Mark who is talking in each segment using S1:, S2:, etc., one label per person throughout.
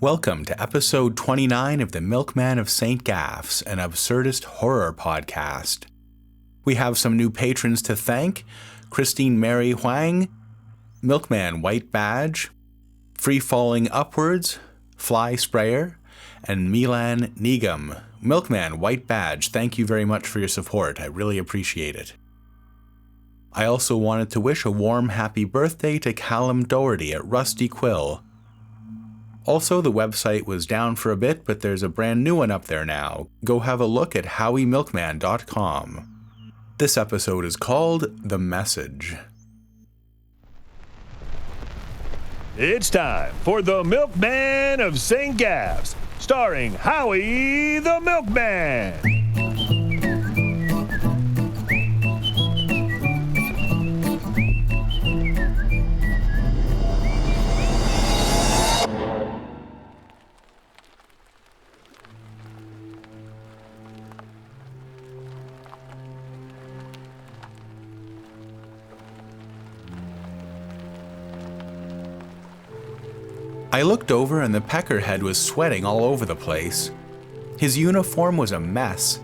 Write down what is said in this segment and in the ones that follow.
S1: Welcome to episode 29 of The Milkman of St. Gaff's, an absurdist horror podcast. We have some new patrons to thank: Christine Mary Huang, Milkman White Badge, Free Falling Upwards, Fly Sprayer, and Milan Nigam. Milkman White Badge, thank you very much for your support. I really appreciate it. I also wanted to wish a warm happy birthday to Callum Doherty at Rusty Quill. Also, the website was down for a bit, but there's a brand new one up there now. Go have a look at howiemilkman.com. This episode is called The Message.
S2: It's time for The Milkman of St. Gaff's, starring Howie the Milkman.
S1: I looked over and the peckerhead was sweating all over the place. His uniform was a mess.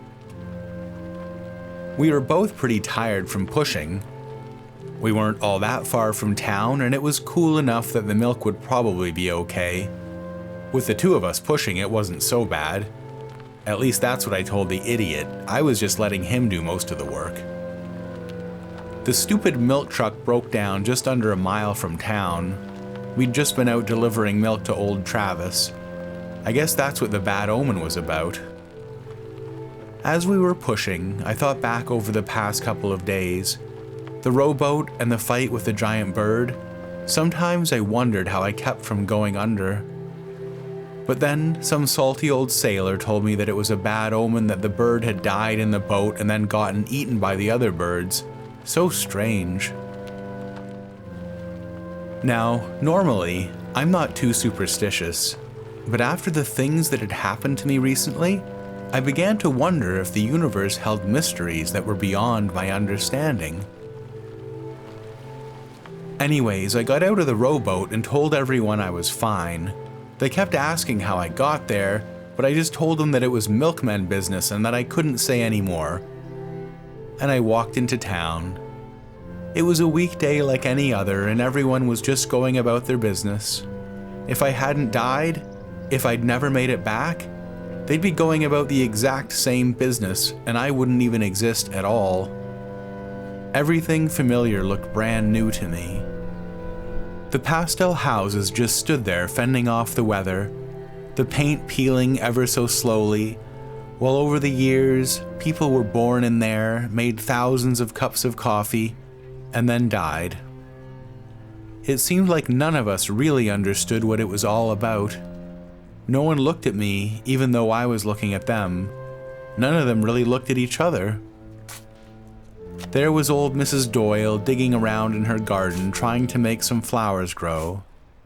S1: We were both pretty tired from pushing. We weren't all that far from town, and it was cool enough that the milk would probably be okay. With the two of us pushing, it wasn't so bad. At least that's what I told the idiot. I was just letting him do most of the work. The stupid milk truck broke down just under a mile from town. We'd just been out delivering milk to old Travis. I guess that's what the bad omen was about. As we were pushing, I thought back over the past couple of days. The rowboat and the fight with the giant bird. Sometimes I wondered how I kept from going under. But then some salty old sailor told me that it was a bad omen that the bird had died in the boat and then gotten eaten by the other birds. So strange. Now, normally, I'm not too superstitious, but after the things that had happened to me recently, I began to wonder if the universe held mysteries that were beyond my understanding. Anyways, I got out of the rowboat and told everyone I was fine. They kept asking how I got there, but I just told them that it was milkman business and that I couldn't say any more. And I walked into town. It was a weekday like any other, and everyone was just going about their business. If I hadn't died, if I'd never made it back, they'd be going about the exact same business, and I wouldn't even exist at all. Everything familiar looked brand new to me. The pastel houses just stood there fending off the weather, the paint peeling ever so slowly, while over the years, people were born in there, made thousands of cups of coffee, and then died. It seemed like none of us really understood what it was all about. No one looked at me, even though I was looking at them. None of them really looked at each other. There was old Mrs. Doyle digging around in her garden, trying to make some flowers grow.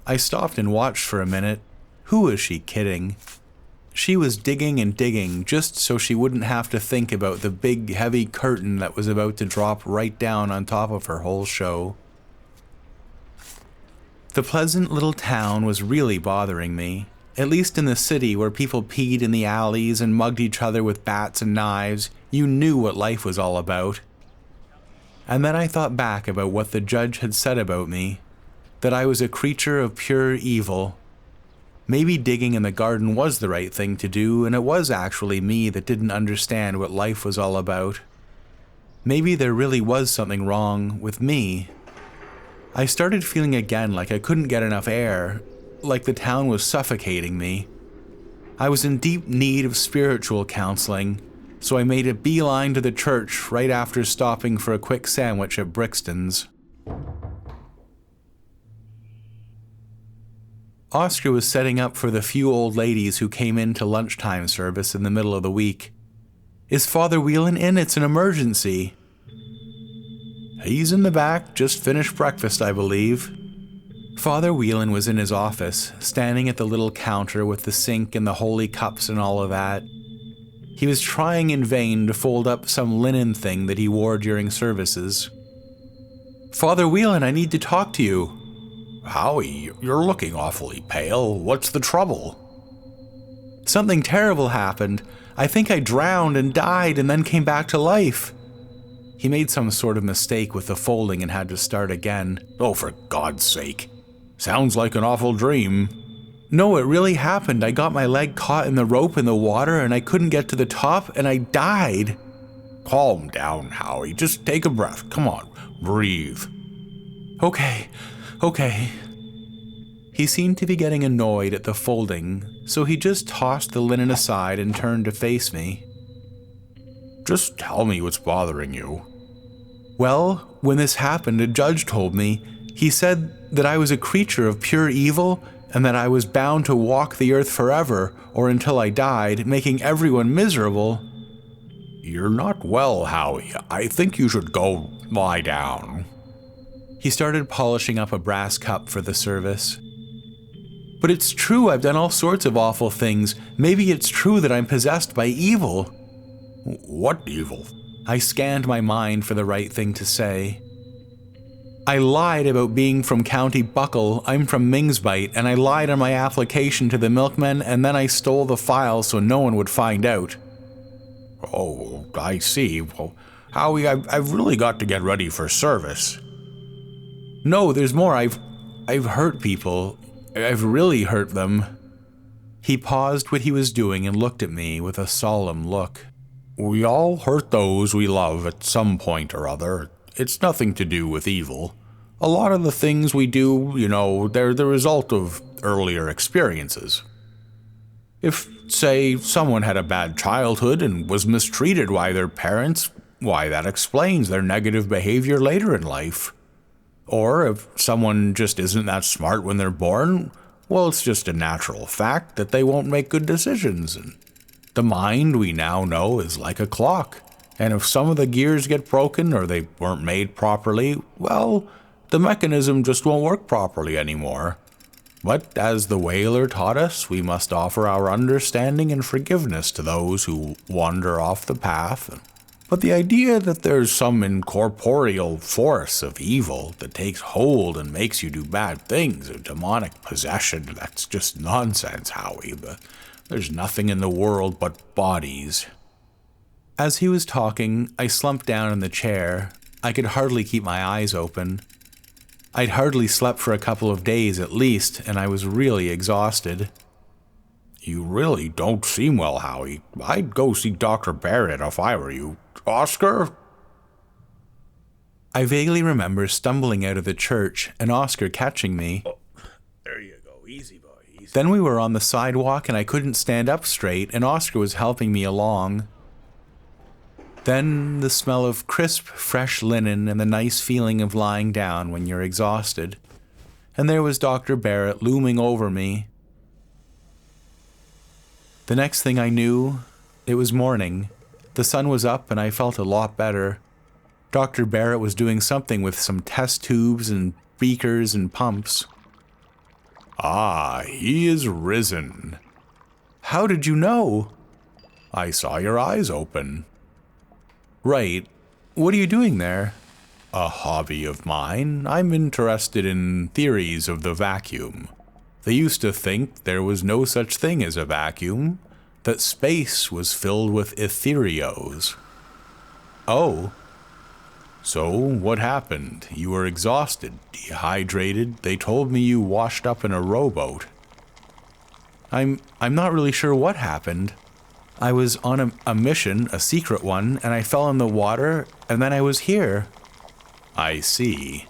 S1: I stopped and watched for a minute. Who was she kidding? She was digging and digging just so she wouldn't have to think about the big, heavy curtain that was about to drop right down on top of her whole show. The pleasant little town was really bothering me, at least in the city where people peed in the alleys and mugged each other with bats and knives. You knew what life was all about. And then I thought back about what the judge had said about me, that I was a creature of pure evil. Maybe digging in the garden was the right thing to do, and it was actually me that didn't understand what life was all about. Maybe there really was something wrong with me. I started feeling again like I couldn't get enough air, like the town was suffocating me. I was in deep need of spiritual counseling, so I made a beeline to the church right after stopping for a quick sandwich at Brixton's. Oscar was setting up for the few old ladies who came in to lunchtime service in the middle of the week. "Is Father Whelan in? It's an emergency." "He's in the back, just finished breakfast, I believe." Father Whelan was in his office, standing at the little counter with the sink and the holy cups and all of that. He was trying in vain to fold up some linen thing that he wore during services. "Father Whelan, I need to talk to you."
S3: "Howie, you're looking awfully pale. What's the trouble?"
S1: Something terrible happened. I think I drowned and died and then came back to life." He made some sort of mistake with the folding and had to start again.
S3: "Oh, for God's sake. Sounds like an awful dream."
S1: "No, it really happened. I got my leg caught in the rope in the water and I couldn't get to the top and I died."
S3: "Calm down, Howie. Just take a breath. Come on, breathe."
S1: Okay. He seemed to be getting annoyed at the folding, so he just tossed the linen aside and turned to face me.
S3: "Just tell me what's bothering you."
S1: "Well, when this happened, a judge told me. He said that I was a creature of pure evil and that I was bound to walk the earth forever or until I died, making everyone miserable."
S3: "You're not well, Howie. I think you should go lie down."
S1: He started polishing up a brass cup for the service. "But it's true, I've done all sorts of awful things. Maybe it's true that I'm possessed by evil."
S3: "What evil?"
S1: I scanned my mind for the right thing to say. "I lied about being from County Buckle. I'm from Mingsbite, and I lied on my application to the milkmen, and then I stole the file so no one would find out."
S3: "Oh, I see. Well, Howie, I've really got to get ready for service."
S1: "No, there's more. I've hurt people. I've really hurt them." He paused what he was doing and looked at me with a solemn look.
S3: "We all hurt those we love at some point or other. It's nothing to do with evil. A lot of the things we do, they're the result of earlier experiences. If, say, someone had a bad childhood and was mistreated by their parents, why, that explains their negative behavior later in life. Or if someone just isn't that smart when they're born, well, it's just a natural fact that they won't make good decisions. And the mind, we now know, is like a clock. And if some of the gears get broken or they weren't made properly, well, the mechanism just won't work properly anymore. But as the whaler taught us, we must offer our understanding and forgiveness to those who wander off the path. But the idea that there's some incorporeal force of evil that takes hold and makes you do bad things, a demonic possession, that's just nonsense, Howie. There's nothing in the world but bodies."
S1: As he was talking, I slumped down in the chair. I could hardly keep my eyes open. I'd hardly slept for a couple of days at least, and I was really exhausted.
S3: "You really don't seem well, Howie. I'd go see Dr. Barrett if I were you. Oscar?"
S1: I vaguely remember stumbling out of the church and Oscar catching me.
S3: "Oh, there you go. Easy, boy. Easy."
S1: Then we were on the sidewalk and I couldn't stand up straight, and Oscar was helping me along. Then the smell of crisp, fresh linen and the nice feeling of lying down when you're exhausted. And there was Dr. Barrett looming over me. The next thing I knew, it was morning. The sun was up and I felt a lot better. Dr. Barrett was doing something with some test tubes and beakers and pumps.
S3: "Ah, he is risen."
S1: "How did you know?"
S3: "I saw your eyes open."
S1: "Right. What are you doing there?"
S3: "A hobby of mine. I'm interested in theories of the vacuum. They used to think there was no such thing as a vacuum, that space was filled with ethereos."
S1: "Oh."
S3: "So what happened? You were exhausted, dehydrated. They told me you washed up in a rowboat."
S1: I'm not really sure what happened. I was on a mission, a secret one, and I fell in the water, and then I was here."
S3: "I see.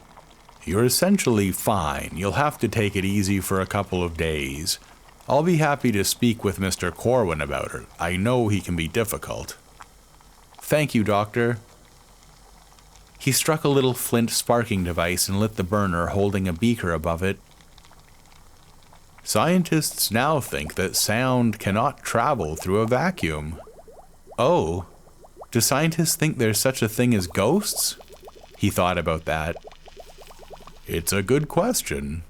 S3: You're essentially fine. You'll have to take it easy for a couple of days. I'll be happy to speak with Mr. Corwin about it. I know he can be difficult."
S1: "Thank you, Doctor." He struck a little flint sparking device and lit the burner, holding a beaker above it.
S3: "Scientists now think that sound cannot travel through a vacuum."
S1: "Oh, do scientists think there's such a thing as ghosts?" He thought about that.
S3: "It's a good question."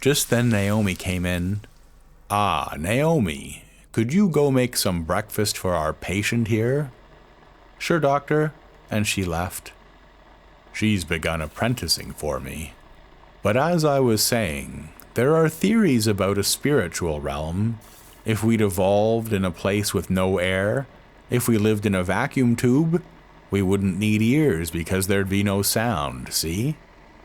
S1: Just then Naomi came in.
S3: "Ah, Naomi, could you go make some breakfast for our patient here?"
S1: "Sure, Doctor," and she left.
S3: She's begun apprenticing for me. But as I was saying, there are theories about a spiritual realm.
S1: If we'd evolved in a place with no air, if we lived in a vacuum tube, we wouldn't need ears because there'd be no sound, see?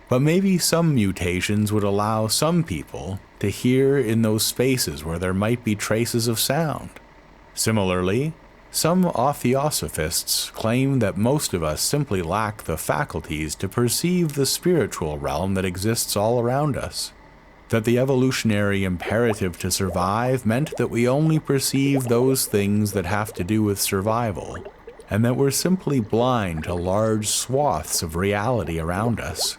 S1: But maybe some mutations would allow some people to hear in those spaces where there might be traces of sound. Similarly, some theosophists claim that most of us simply lack the faculties to perceive the spiritual realm that exists all around us. That the evolutionary imperative to survive meant that we only perceive those things that have to do with survival, and that we're simply blind to large swaths of reality around us.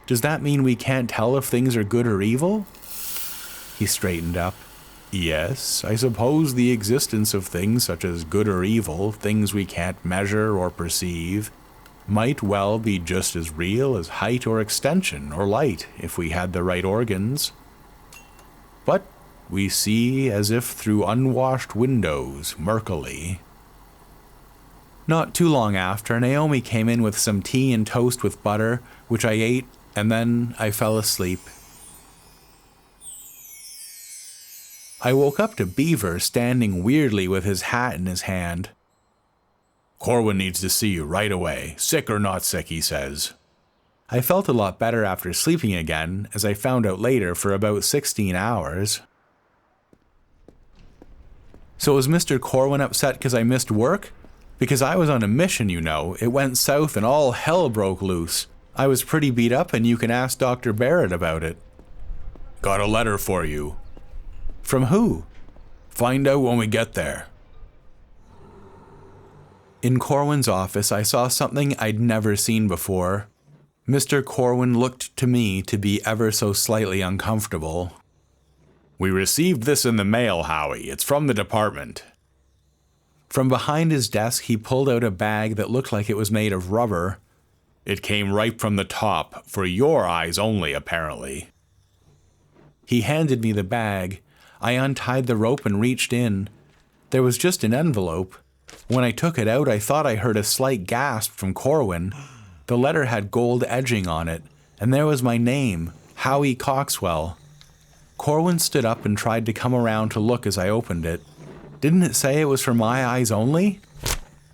S1: Does that mean we can't tell if things are good or evil? He straightened up. Yes, I suppose the existence of things such as good or evil, things we can't measure or perceive, might well be just as real as height or extension or light if we had the right organs. But we see as if through unwashed windows, murkily. Not too long after, Naomi came in with some tea and toast with butter, which I ate, and then I fell asleep. I woke up to Beaver standing weirdly with his hat in his hand. Corwin needs to see you right away, sick or not sick, he says. I felt a lot better after sleeping again, as I found out later, for about 16 hours. So was Mr. Corwin upset because I missed work? Because I was on a mission, you know. It went south and all hell broke loose. I was pretty beat up, and you can ask Dr. Barrett about it. Got a letter for you. From who? Find out when we get there. In Corwin's office, I saw something I'd never seen before. Mr. Corwin looked to me to be ever so slightly uncomfortable. We received this in the mail, Howie. It's from the department. From behind his desk, he pulled out a bag that looked like it was made of rubber. It came right from the top, for your eyes only, apparently. He handed me the bag. I untied the rope and reached in. There was just an envelope. When I took it out, I thought I heard a slight gasp from Corwin. The letter had gold edging on it, and there was my name, Howie Coxwell. Corwin stood up and tried to come around to look as I opened it. Didn't it say it was for my eyes only?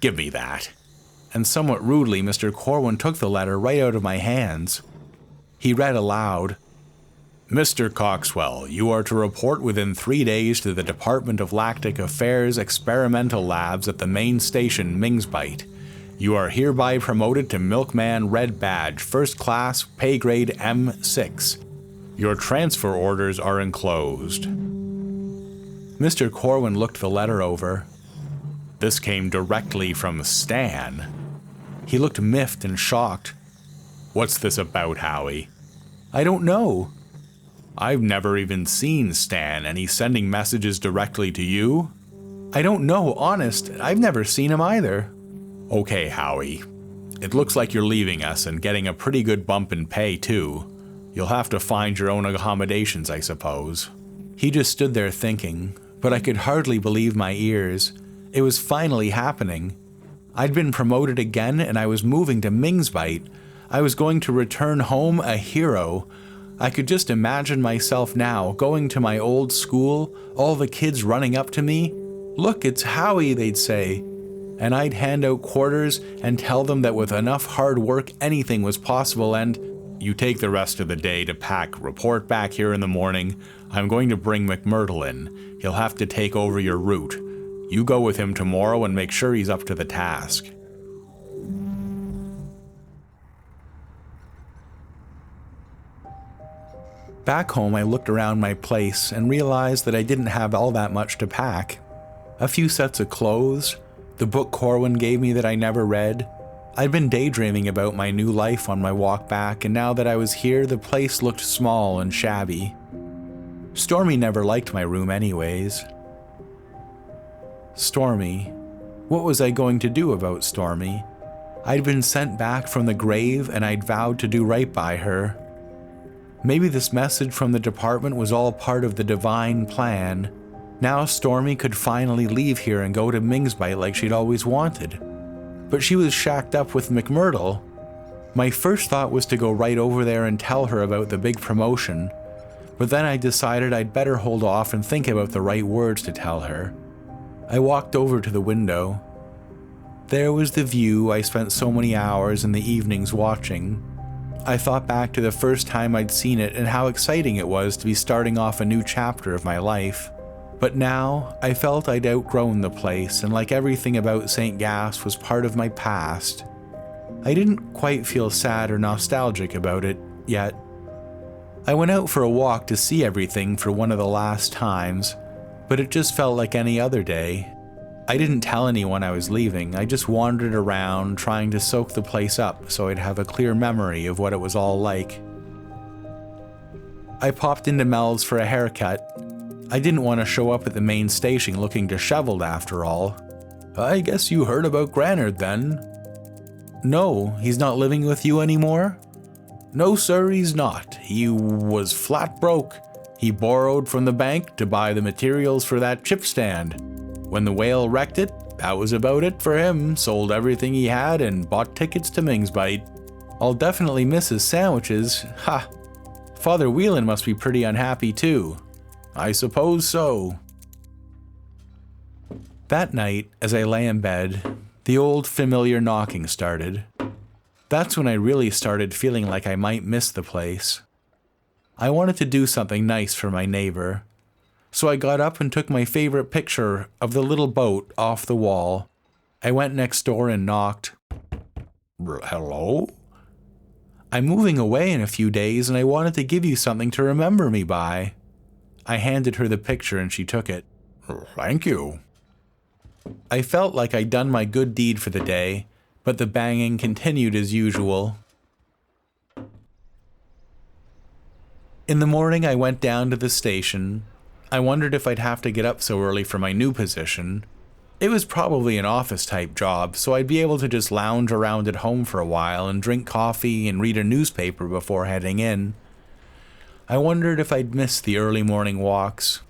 S1: Give me that. And somewhat rudely, Mr. Corwin took the letter right out of my hands. He read aloud. Mr. Coxwell, you are to report within 3 days to the Department of Lactic Affairs Experimental Labs at the main station, Mingsbite. You are hereby promoted to Milkman Red Badge, First Class, Pay Grade M6. Your transfer orders are enclosed. Mr. Corwin looked the letter over. This came directly from Stan. He looked miffed and shocked. What's this about, Howie? I don't know. I've never even seen Stan, and he's sending messages directly to you? I don't know, honest. I've never seen him either. Okay, Howie. It looks like you're leaving us and getting a pretty good bump in pay, too. You'll have to find your own accommodations, I suppose. He just stood there thinking, but I could hardly believe my ears. It was finally happening. I'd been promoted again, and I was moving to Mingsbite. I was going to return home a hero. I could just imagine myself now, going to my old school, all the kids running up to me. Look, it's Howie, they'd say. And I'd hand out quarters and tell them that with enough hard work anything was possible, and you take the rest of the day to pack, report back here in the morning. I'm going to bring McMurdo in. He'll have to take over your route. You go with him tomorrow and make sure he's up to the task. Back home, I looked around my place and realized that I didn't have all that much to pack. A few sets of clothes, the book Corwin gave me that I never read. I'd been daydreaming about my new life on my walk back, and now that I was here, the place looked small and shabby. Stormy never liked my room anyways. Stormy. What was I going to do about Stormy? I'd been sent back from the grave, and I'd vowed to do right by her. Maybe this message from the department was all part of the divine plan. Now Stormy could finally leave here and go to Mingsbite like she'd always wanted. But she was shacked up with McMurdo. My first thought was to go right over there and tell her about the big promotion. but then I decided I'd better hold off and think about the right words to tell her. I walked over to the window. There was the view I spent so many hours in the evenings watching. I thought back to the first time I'd seen it and how exciting it was to be starting off a new chapter of my life. But now, I felt I'd outgrown the place, and like everything about St. Gasp's was part of my past. I didn't quite feel sad or nostalgic about it yet. I went out for a walk to see everything for one of the last times, but it just felt like any other day. I didn't tell anyone I was leaving. I just wandered around trying to soak the place up so I'd have a clear memory of what it was all like. I popped into Mel's for a haircut. I didn't want to show up at the main station looking disheveled after all. I guess you heard about Granard then. No, he's not living with you anymore? No sir, he's not. He was flat broke. He borrowed from the bank to buy the materials for that chip stand. When the whale wrecked it, that was about it for him. Sold everything he had and bought tickets to Ming's Bite. I'll definitely miss his sandwiches. Ha! Father Whelan must be pretty unhappy too. I suppose so. That night, as I lay in bed, the old familiar knocking started. That's when I really started feeling like I might miss the place. I wanted to do something nice for my neighbor. So I got up and took my favorite picture of the little boat off the wall. I went next door and knocked. Hello? I'm moving away in a few days and I wanted to give you something to remember me by. I handed her the picture and she took it. Thank you. I felt like I'd done my good deed for the day, but the banging continued as usual. In the morning I went down to the station. I wondered if I'd have to get up so early for my new position. It was probably an office-type job, so I'd be able to just lounge around at home for a while and drink coffee and read a newspaper before heading in. I wondered if I'd miss the early morning walks.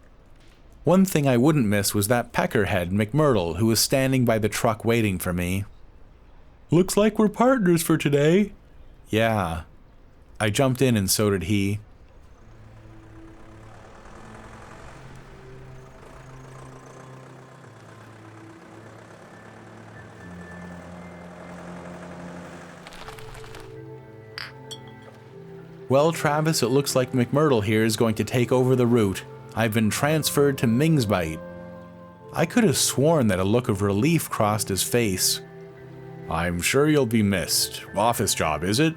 S1: One thing I wouldn't miss was that peckerhead, McMurdo, who was standing by the truck waiting for me. Looks like we're partners for today. Yeah. I jumped in and so did he. Well, Travis, it looks like McMurdo here is going to take over the route. I've been transferred to Ming's Bite. I could have sworn that a look of relief crossed his face. I'm sure you'll be missed. Office job, is it?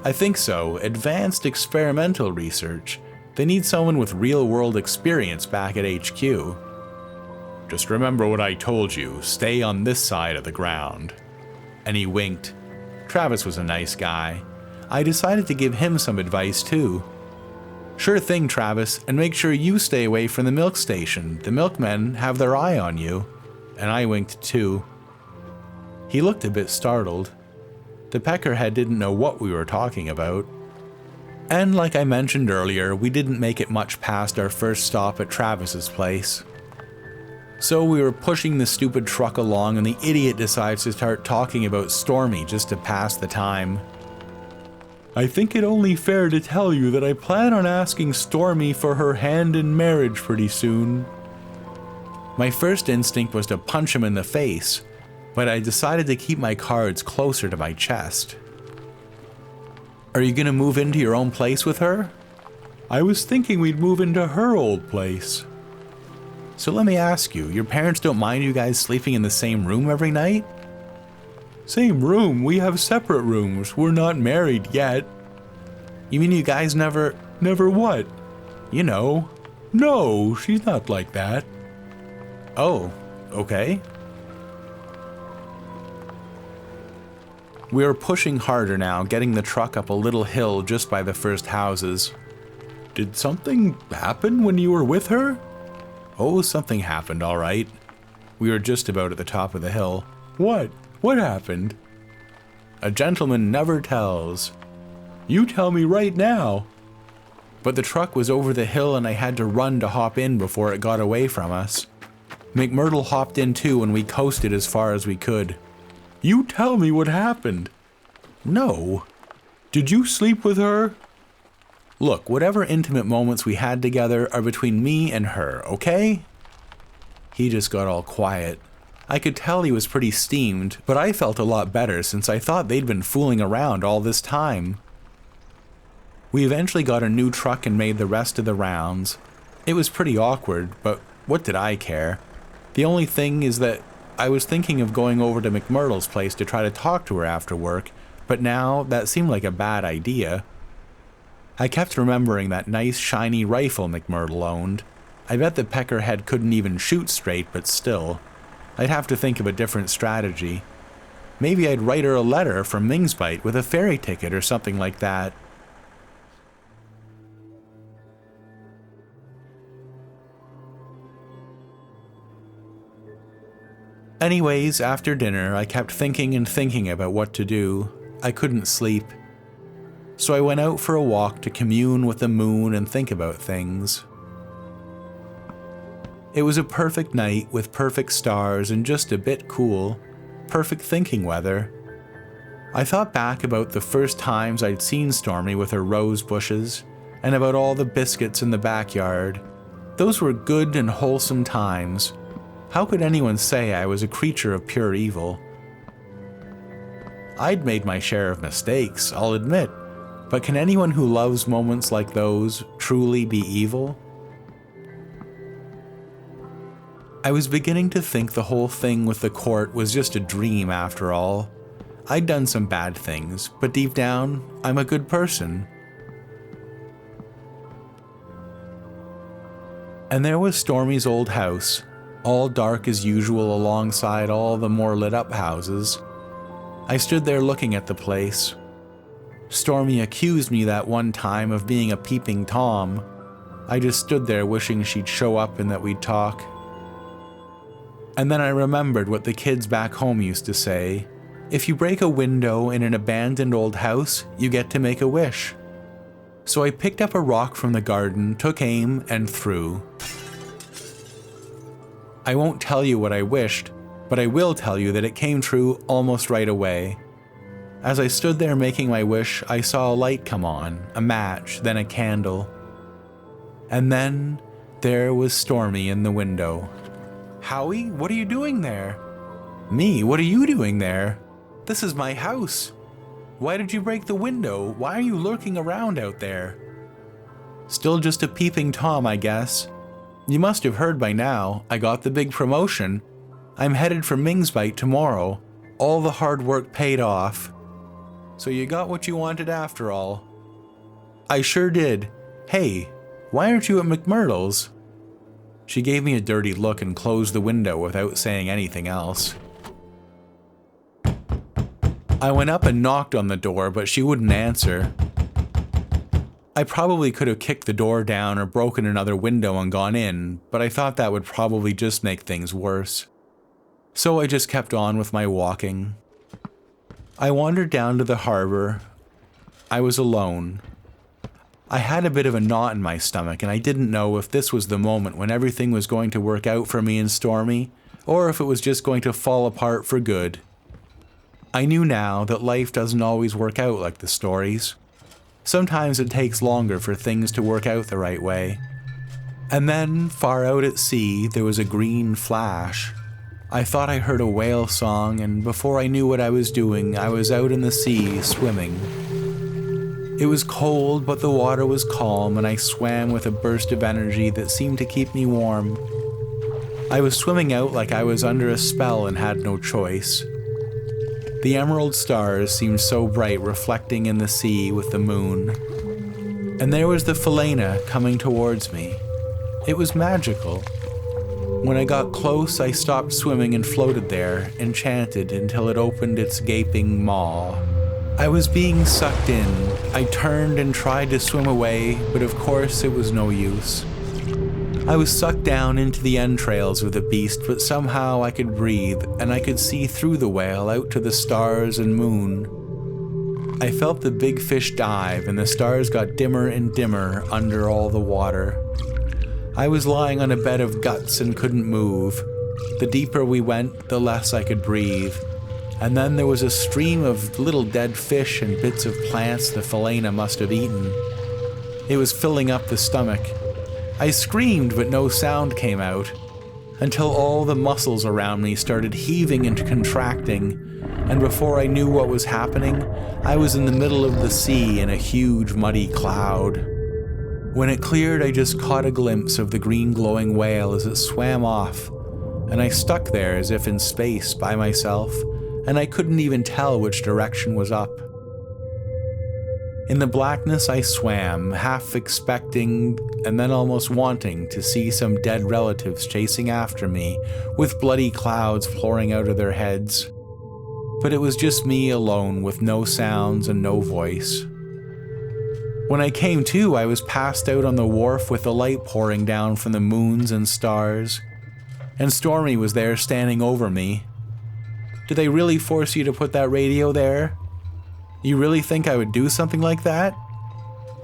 S1: I think so. Advanced experimental research. They need someone with real-world experience back at HQ. Just remember what I told you. Stay on this side of the ground. And he winked. Travis was a nice guy. I decided to give him some advice too. Sure thing, Travis, and make sure you stay away from the milk station. The milkmen have their eye on you. And I winked too. He looked a bit startled. The peckerhead didn't know what we were talking about. And like I mentioned earlier, we didn't make it much past our first stop at Travis's place. So we were pushing the stupid truck along and the idiot decides to start talking about Stormy just to pass the time. I think it only fair to tell you that I plan on asking Stormy for her hand in marriage pretty soon. My first instinct was to punch him in the face, but I decided to keep my cards closer to my chest. Are you gonna move into your own place with her? I was thinking we'd move into her old place. So let me ask you, your parents don't mind you guys sleeping in the same room every night? Same room? We have separate rooms. We're not married yet. You mean you guys never what? You know. No, she's not like that. Oh, okay. We are pushing harder now, getting the truck up a little hill just by the first houses. Did something happen when you were with her? Oh, something happened, all right. We were just about at the top of the hill. What? What happened? A gentleman never tells. You tell me right now. But the truck was over the hill and I had to run to hop in before it got away from us. McMurdo hopped in too and we coasted as far as we could. You tell me what happened. No. Did you sleep with her? Look, whatever intimate moments we had together are between me and her, okay? He just got all quiet. I could tell he was pretty steamed, but I felt a lot better since I thought they'd been fooling around all this time. We eventually got a new truck and made the rest of the rounds. It was pretty awkward, but what did I care? The only thing is that I was thinking of going over to McMurtle's place to try to talk to her after work, but now that seemed like a bad idea. I kept remembering that nice shiny rifle McMurtle owned. I bet the peckerhead couldn't even shoot straight, but still. I'd have to think of a different strategy. Maybe I'd write her a letter from Mingsbite with a ferry ticket or something like that. Anyways, after dinner, I kept thinking and thinking about what to do. I couldn't sleep. So I went out for a walk to commune with the moon and think about things. It was a perfect night with perfect stars and just a bit cool. Perfect thinking weather. I thought back about the first times I'd seen Stormy with her rose bushes, and about all the biscuits in the backyard. Those were good and wholesome times. How could anyone say I was a creature of pure evil? I'd made my share of mistakes, I'll admit, but can anyone who loves moments like those truly be evil? I was beginning to think the whole thing with the court was just a dream after all. I'd done some bad things, but deep down, I'm a good person. And there was Stormy's old house, all dark as usual alongside all the more lit up houses. I stood there looking at the place. Stormy accused me that one time of being a peeping Tom. I just stood there wishing she'd show up and that we'd talk. And then I remembered what the kids back home used to say. If you break a window in an abandoned old house, you get to make a wish. So I picked up a rock from the garden, took aim, and threw. I won't tell you what I wished, but I will tell you that it came true almost right away. As I stood there making my wish, I saw a light come on, a match, then a candle. And then there was Stormy in the window. Howie, what are you doing there? Me, what are you doing there? This is my house. Why did you break the window? Why are you lurking around out there? Still just a peeping Tom, I guess. You must have heard by now, I got the big promotion. I'm headed for Mingsbite tomorrow. All the hard work paid off. So you got what you wanted after all. I sure did. Hey, why aren't you at McMurtle's? She gave me a dirty look and closed the window without saying anything else. I went up and knocked on the door, but she wouldn't answer. I probably could have kicked the door down or broken another window and gone in, but I thought that would probably just make things worse. So I just kept on with my walking. I wandered down to the harbor. I was alone. I had a bit of a knot in my stomach, and I didn't know if this was the moment when everything was going to work out for me and Stormy, or if it was just going to fall apart for good. I knew now that life doesn't always work out like the stories. Sometimes it takes longer for things to work out the right way. And then, far out at sea, there was a green flash. I thought I heard a whale song, and before I knew what I was doing, I was out in the sea, swimming. It was cold, but the water was calm, and I swam with a burst of energy that seemed to keep me warm. I was swimming out like I was under a spell and had no choice. The emerald stars seemed so bright, reflecting in the sea with the moon. And there was the Philena coming towards me. It was magical. When I got close, I stopped swimming and floated there, enchanted, until it opened its gaping maw. I was being sucked in. I turned and tried to swim away, but of course it was no use. I was sucked down into the entrails of the beast, but somehow I could breathe, and I could see through the whale out to the stars and moon. I felt the big fish dive, and the stars got dimmer and dimmer under all the water. I was lying on a bed of guts and couldn't move. The deeper we went, the less I could breathe. And then there was a stream of little dead fish and bits of plants the Philena must have eaten. It was filling up the stomach. I screamed, but no sound came out, until all the muscles around me started heaving and contracting, and before I knew what was happening, I was in the middle of the sea in a huge muddy cloud. When it cleared, I just caught a glimpse of the green glowing whale as it swam off, and I stuck there as if in space by myself, and I couldn't even tell which direction was up. In the blackness I swam, half expecting and then almost wanting to see some dead relatives chasing after me with bloody clouds pouring out of their heads. But it was just me alone with no sounds and no voice. When I came to, I was passed out on the wharf with the light pouring down from the moons and stars, and Stormy was there standing over me. Did they really force you to put that radio there? You really think I would do something like that?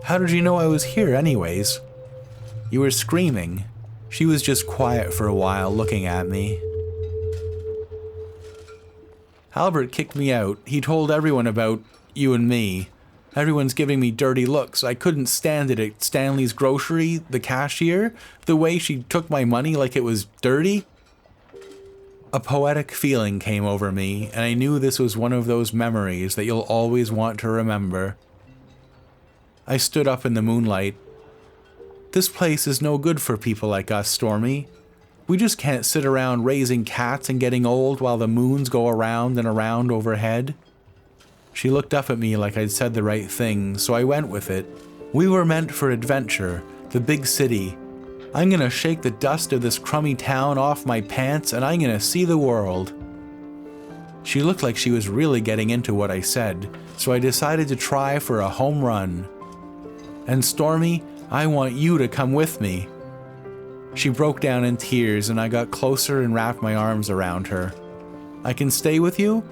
S1: How did you know I was here anyways? You were screaming. She was just quiet for a while, looking at me. Albert kicked me out. He told everyone about you and me. Everyone's giving me dirty looks. I couldn't stand it at Stanley's grocery, the cashier, the way she took my money like it was dirty. A poetic feeling came over me, and I knew this was one of those memories that you'll always want to remember. I stood up in the moonlight. This place is no good for people like us, Stormy. We just can't sit around raising cats and getting old while the moons go around and around overhead. She looked up at me like I'd said the right thing, so I went with it. We were meant for adventure, the big city. I'm gonna shake the dust of this crummy town off my pants and I'm gonna see the world. She looked like she was really getting into what I said, so I decided to try for a home run. And Stormy, I want you to come with me. She broke down in tears and I got closer and wrapped my arms around her. I can stay with you?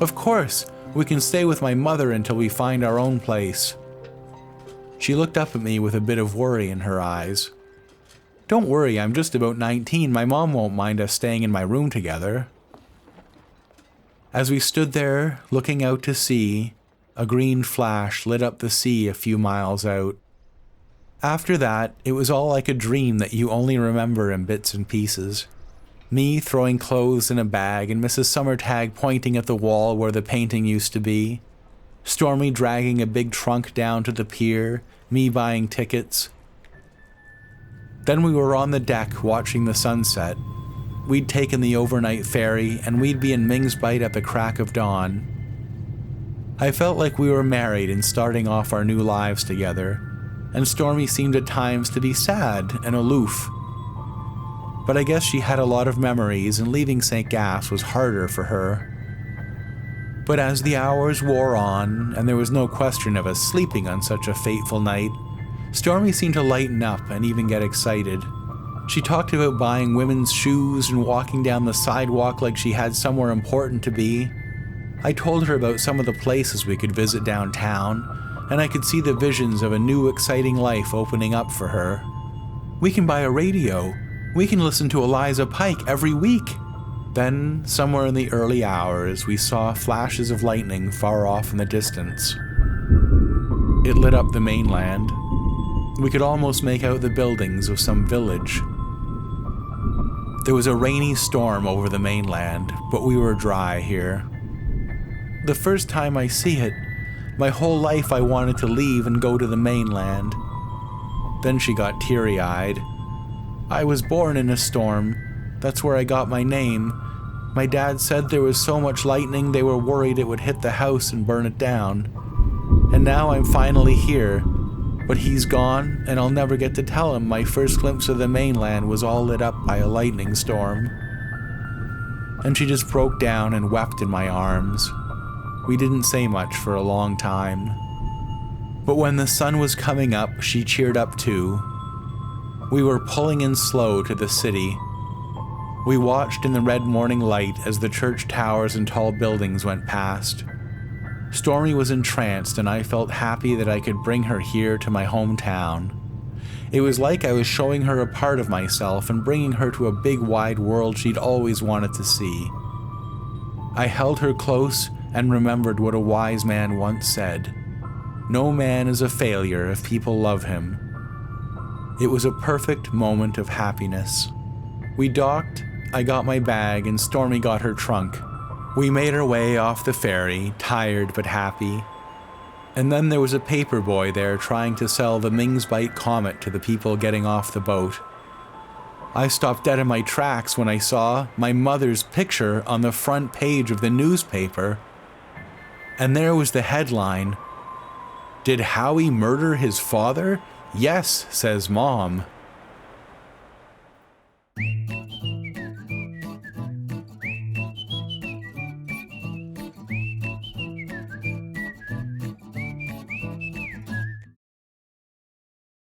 S1: Of course, we can stay with my mother until we find our own place. She looked up at me with a bit of worry in her eyes. Don't worry, I'm just about 19. My mom won't mind us staying in my room together. As we stood there, looking out to sea, a green flash lit up the sea a few miles out. After that, it was all like a dream that you only remember in bits and pieces. Me throwing clothes in a bag and Mrs. Summertag pointing at the wall where the painting used to be. Stormy dragging a big trunk down to the pier, me buying tickets. Then we were on the deck watching the sunset. We'd taken the overnight ferry and we'd be in Ming's Bight at the crack of dawn. I felt like we were married and starting off our new lives together, and Stormy seemed at times to be sad and aloof. But I guess she had a lot of memories and leaving St. Gas was harder for her. But as the hours wore on, and there was no question of us sleeping on such a fateful night, Stormy seemed to lighten up and even get excited. She talked about buying women's shoes and walking down the sidewalk like she had somewhere important to be. I told her about some of the places we could visit downtown, and I could see the visions of a new exciting life opening up for her. We can buy a radio. We can listen to Eliza Pike every week. Then, somewhere in the early hours, we saw flashes of lightning far off in the distance. It lit up the mainland. We could almost make out the buildings of some village. There was a rainy storm over the mainland, but we were dry here. The first time I see it, my whole life I wanted to leave and go to the mainland. Then she got teary-eyed. I was born in a storm. That's where I got my name. My dad said there was so much lightning they were worried it would hit the house and burn it down. And now I'm finally here. But he's gone, and I'll never get to tell him my first glimpse of the mainland was all lit up by a lightning storm. And she just broke down and wept in my arms. We didn't say much for a long time. But when the sun was coming up, she cheered up too. We were pulling in slow to the city. We watched in the red morning light as the church towers and tall buildings went past. Stormy was entranced, and I felt happy that I could bring her here to my hometown. It was like I was showing her a part of myself and bringing her to a big wide world she'd always wanted to see. I held her close and remembered what a wise man once said. No man is a failure if people love him. It was a perfect moment of happiness. We docked, I got my bag, and Stormy got her trunk. We made our way off the ferry, tired but happy. And then there was a paper boy there trying to sell the Mingsbite Comet to the people getting off the boat. I stopped dead in my tracks when I saw my mother's picture on the front page of the newspaper. And there was the headline, "Did Howie murder his father? Yes," says Mom.